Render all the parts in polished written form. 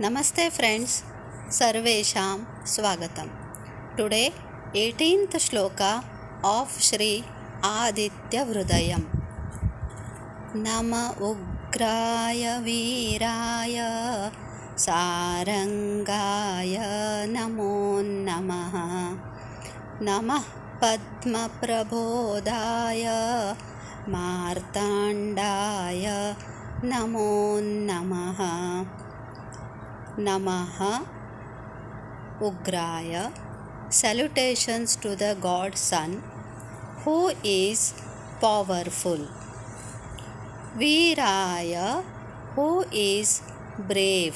Namaste friends, Sarvesham Swagatam. Today 18th shloka of Shri Aditya Hrudayam. Nama Ugraya Viraya Sarangaya Namo Namaha. Namah Padma Prabodhaya Martandaya Namo Namaha. Namaha Ugraya. Salutations to the God Sun, who is powerful. Viraya, who is brave.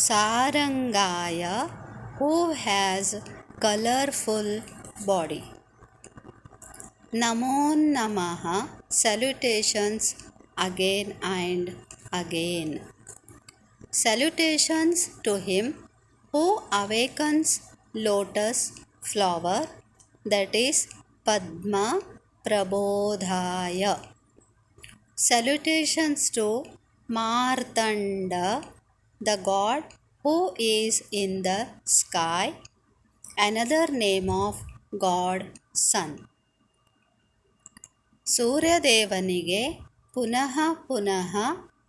Sarangaya, who has colorful body. Namo Namaha. Salutations again and again. Salutations to him who awakens lotus flower, that is Padma Prabodhaya. Salutations to Martanda, the god who is in the sky, another name of God Sun. ಸೂರ್ಯದೇವನಿಗೆ ಪುನಃ ಪುನಃ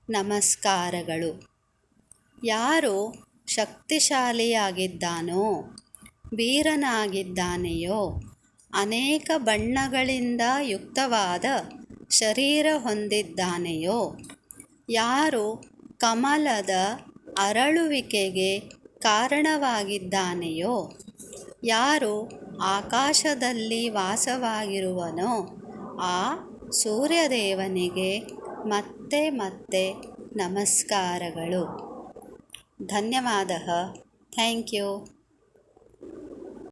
ನಮಸ್ಕಾರಗಳು. ಯಾರು ಶಕ್ತಿಶಾಲಿಯಾಗಿದ್ದಾನೋ, ವೀರನಾಗಿದ್ದಾನೆಯೋ, ಅನೇಕ ಬಣ್ಣಗಳಿಂದ ಯುಕ್ತವಾದ ಶರೀರ ಹೊಂದಿದ್ದಾನೆಯೋ, ಯಾರು ಕಮಲದ ಅರಳುವಿಕೆಗೆ ಕಾರಣವಾಗಿದ್ದಾನೆಯೋ, ಯಾರು ಆಕಾಶದಲ್ಲಿ ವಾಸವಾಗಿರುವನೋ, ಆ ಸೂರ್ಯದೇವನಿಗೆ ಮತ್ತೆ ಮತ್ತೆ ನಮಸ್ಕಾರಗಳು. ಧನ್ಯವಾದः. Thank you.